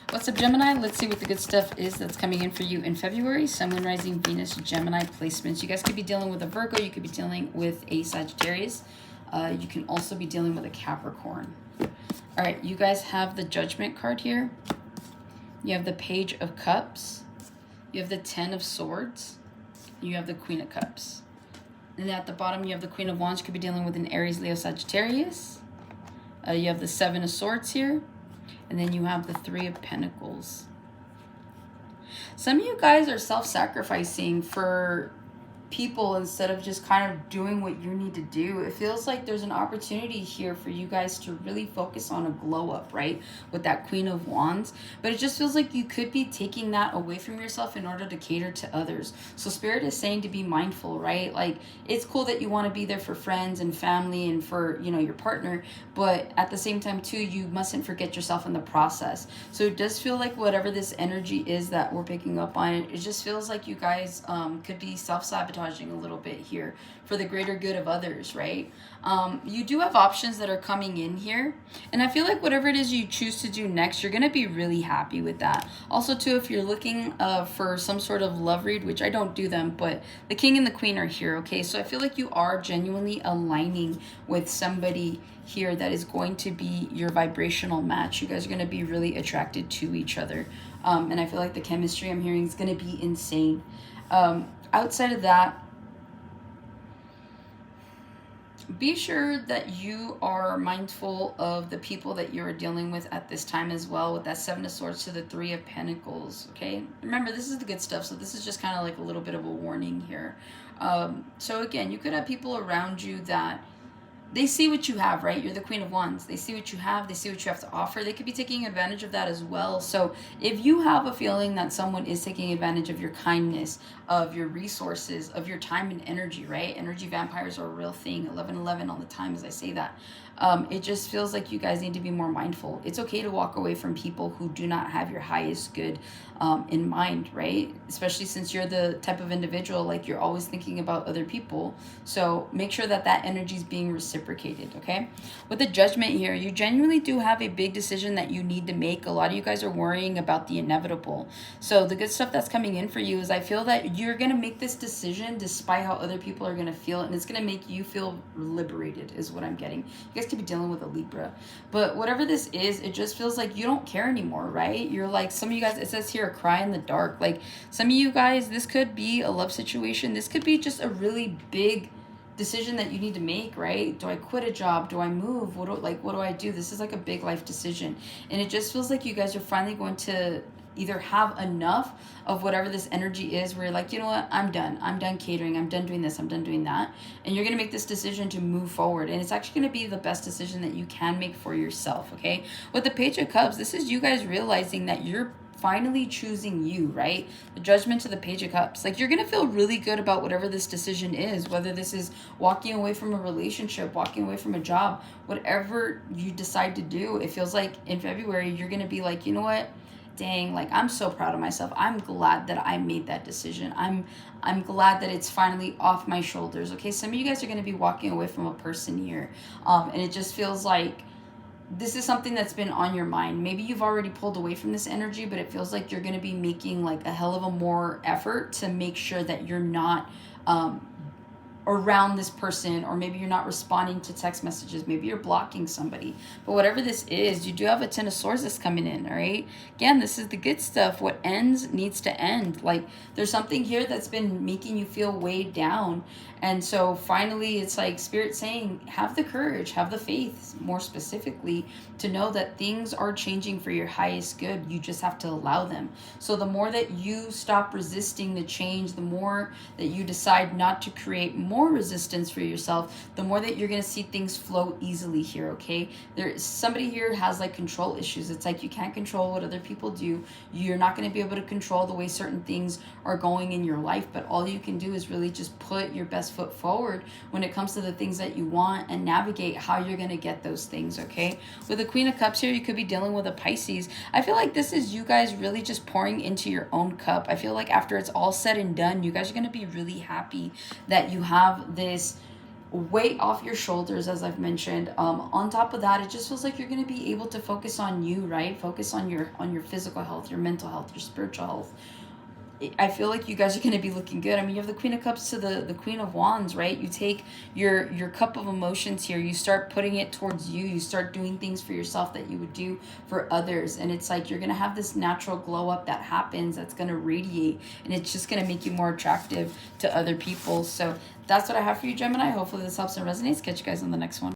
What's up, Gemini? Let's see what the good stuff is that's coming in for you in February. Sun, Moon, Rising, Venus, Gemini placements. You guys could be dealing with a Virgo. You could be dealing with a Sagittarius. You can also be dealing with a Capricorn. All right, you guys have the Judgment card here. You have the Page of Cups. You have the Ten of Swords. You have the Queen of Cups. And at the bottom, you have the Queen of Wands. You could be dealing with an Aries, Leo, Sagittarius. You have the Seven of Swords here. And then you have the Three of Pentacles. Some of you guys are self-sacrificing for people instead of just kind of doing what you need to do. It feels like there's an opportunity here for you guys to really focus on a glow up, right? With that Queen of Wands. But it just feels like you could be taking that away from yourself in order to cater to others. So Spirit is saying to be mindful, right? Like, it's cool that you want to be there for friends and family and for, you know, your partner, but at the same time too, you mustn't forget yourself in the process. So it does feel like whatever this energy is that we're picking up on, it just feels like you guys could be self-sabotaging a little bit here for the greater good of others, right? You do have options that are coming in here, and I feel like whatever it is you choose to do next, you're gonna be really happy with that. Also too, if you're looking for some sort of love read, which I don't do them, but the King and the Queen are here, okay? So I feel like you are genuinely aligning with somebody here that is going to be your vibrational match. You guys are going to be really attracted to each other, and I feel like the chemistry I'm hearing is going to be insane. Outside of that, be sure that you are mindful of the people that you're dealing with at this time as well, with that Seven of Swords to the Three of Pentacles, okay? Remember, this is the good stuff, so this is just kind of like a little bit of a warning here. So again, you could have people around you that they see what you have, right? You're the Queen of Wands. They see what you have. They see what you have to offer. They could be taking advantage of that as well. So if you have a feeling that someone is taking advantage of your kindness, of your resources, of your time and energy, right? Energy vampires are a real thing. 1111 all the time as I say that. It just feels like you guys need to be more mindful. It's okay to walk away from people who do not have your highest good in mind, right? Especially since you're the type of individual, like, you're always thinking about other people. So make sure that that energy is being reciprocated, okay? With the Judgment here, you genuinely do have a big decision that you need to make. A lot of you guys are worrying about the inevitable. So the good stuff that's coming in for you is I feel that you're going to make this decision despite how other people are going to feel, and it's going to make you feel liberated is what I'm getting. You guys could be dealing with a Libra, but whatever this is, it just feels like you don't care anymore, right? You're like, some of you guys, it says here, cry in the dark. Like, some of you guys, this could be a love situation. This could be just a really big decision that you need to make, right? Do I quit a job? Do I move? What do I do? This is like a big life decision, and it just feels like you guys are finally going to either have enough of whatever this energy is where you're like, you know what, I'm done catering, I'm done doing this, I'm done doing that, and you're going to make this decision to move forward, and it's actually going to be the best decision that you can make for yourself, okay? With the Page of Cups, this is you guys realizing that you're finally choosing you, right? The Judgment to the Page of Cups. Like, you're going to feel really good about whatever this decision is, whether this is walking away from a relationship, walking away from a job, whatever you decide to do. It feels like in February, you're going to be like, you know what? Dang, like, I'm so proud of myself. I'm glad that I made that decision. I'm glad that it's finally off my shoulders. Okay, some of you guys are going to be walking away from a person here, and it just feels like this is something that's been on your mind. Maybe you've already pulled away from this energy, but it feels like you're going to be making like a hell of a more effort to make sure that you're not around this person, or maybe you're not responding to text messages, maybe you're blocking somebody. But whatever this is, you do have a Ten of Swords that's coming in, all right? Again, this is the good stuff. What ends needs to end. Like, there's something here that's been making you feel weighed down, and so finally it's like Spirit saying, have the courage, have the faith, more specifically, to know that things are changing for your highest good. You just have to allow them. So the more that you stop resisting the change, the more that you decide not to create more resistance for yourself, the more that you're going to see things flow easily here, okay? There's somebody here has like control issues. It's like you can't control what other people do. You're not going to be able to control the way certain things are going in your life, but all you can do is really just put your best foot forward when it comes to the things that you want and navigate how you're going to get those things, okay? With the Queen of Cups here, you could be dealing with a Pisces. I feel like this is you guys really just pouring into your own cup. I feel like after it's all said and done, you guys are going to be really happy that you have this weight off your shoulders, as I've mentioned. On top of that, it just feels like you're going to be able to focus on you, right? Focus on your physical health, your mental health, your spiritual health. I feel like you guys are going to be looking good. I mean, you have the Queen of Cups to the Queen of Wands, right? You take your cup of emotions here. You start putting it towards you. You start doing things for yourself that you would do for others. And it's like you're going to have this natural glow up that happens that's going to radiate. And it's just going to make you more attractive to other people. So that's what I have for you, Gemini. Hopefully this helps and resonates. Catch you guys on the next one.